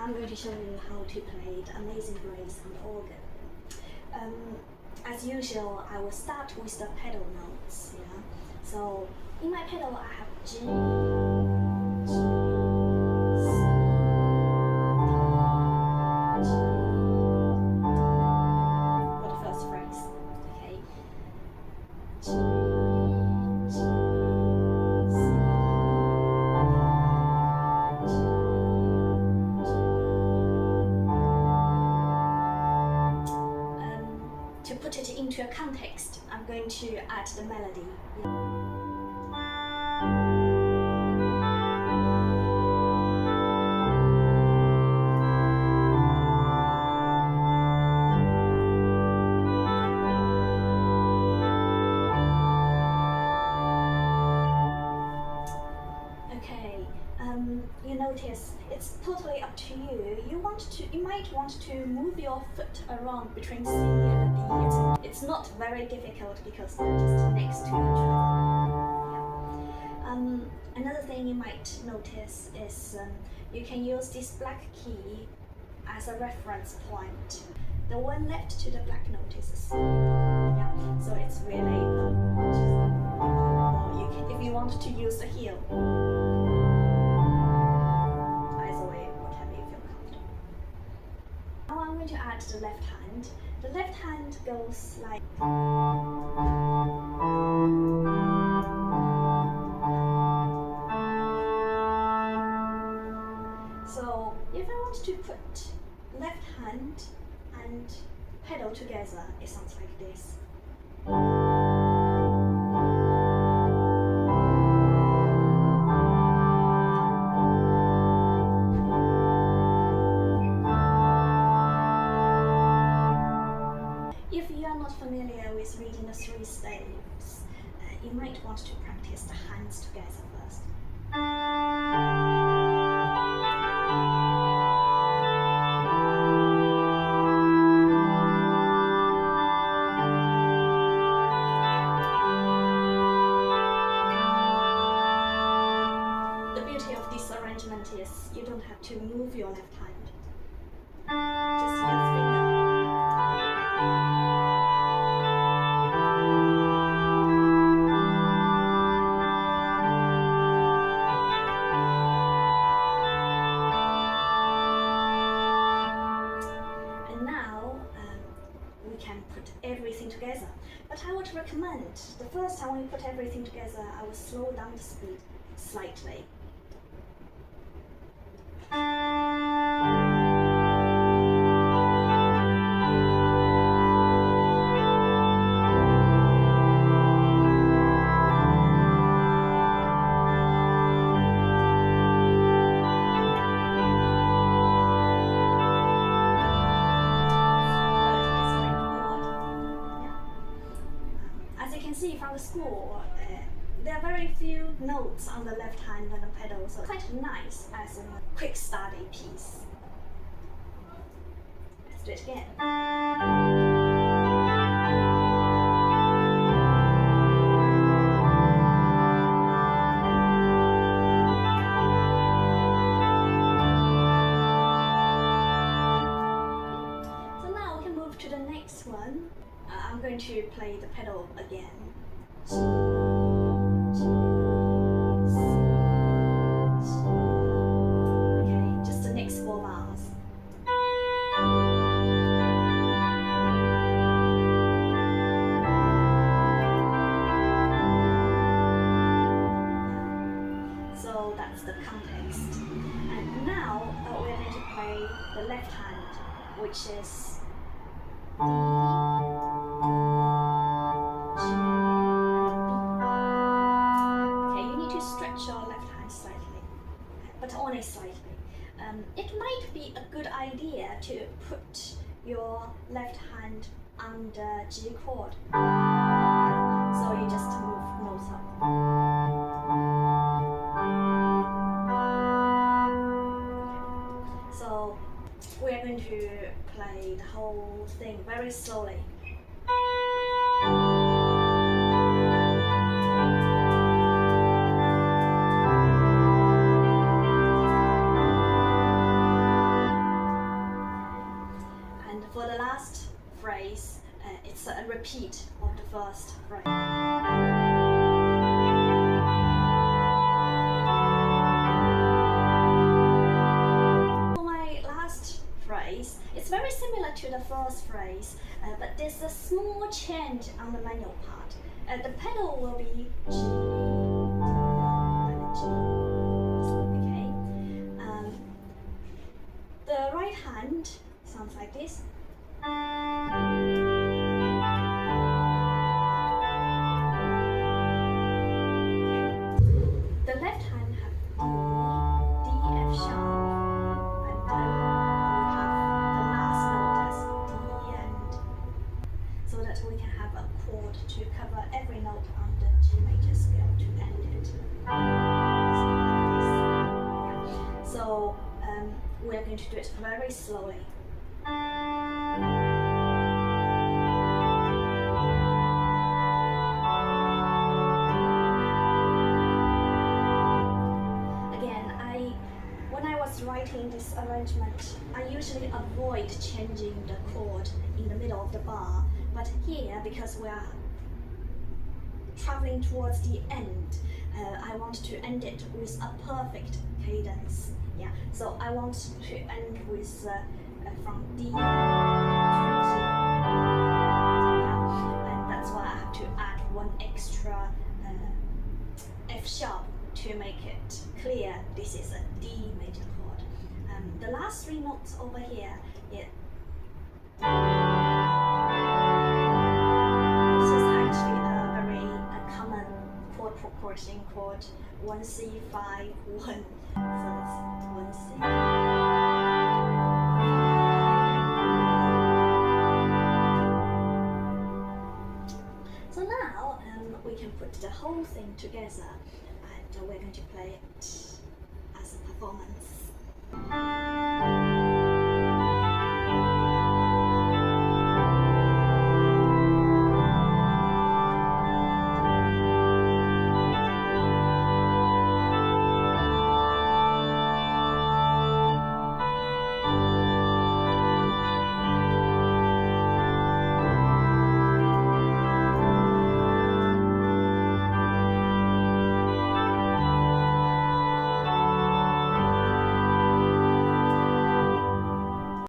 I'm going to show you how to play the Amazing Grace on the organ. As usual, I will start with the pedal notes. Yeah. So in my pedal, I have G, G, C, D, G, for the first phrase. Okay. G, G, C, to put it into a context, I'm going to add the melody. Okay, you notice it's totally up to you. You might want to move your foot around between C and D. It's not very difficult because they're just next to each other. Yeah. Another thing you might notice is you can use this black key as a reference point. The one next to the black note is C. Yeah, so it's really if you want to use the heel. Either way, whatever you feel comfortable. Now I'm going to add the left hand. The left hand goes like. So if I want to put left hand and pedal together, it sounds like this. If you are not familiar with reading the three staves, you might want to practice the hands together first. The beauty of this arrangement is you don't have to move your left hand. Just use finger. And now we can put everything together. But I would recommend the first time we put everything together, I will slow down the speed slightly. As you can see from the score, there are very few notes on the left hand on the pedal, so it's quite nice as a quick study piece. Let's do it again. So now we can move to the next one. I'm going to play the pedal again. G, G, C, G. Okay, just the next 4 bars. So that's the context. And now we're going to play the left hand, which is D, G, and B. Okay, you need to stretch your left hand slightly, but only slightly. It might be a good idea to put your left hand on the G chord. So you just move notes up. So we're going to play the whole thing very slowly. repeat of the first phrase. For my last phrase, it's very similar to the first phrase, but there's a small change on the manual part. The pedal will be G, and G. Okay. The right hand sounds like this. The left hand have D, F sharp, and then we have the last note as D, and so that we can have a chord to cover every note on the G major scale to end it. So we're going to do it very slowly. When I was writing this arrangement, I usually avoid changing the chord in the middle of the bar, but here, because we are traveling towards the end, I want to end it with a perfect cadence. Yeah, so I want to end with from D to G. Yeah, and that's why I have to add one extra F sharp to make it clear this is a D major chord. The last three notes over here, this is actually a very common chord progression chord, 1C, 5, 1. So that's 1C. So now we can put the whole thing together, and we're going to play it.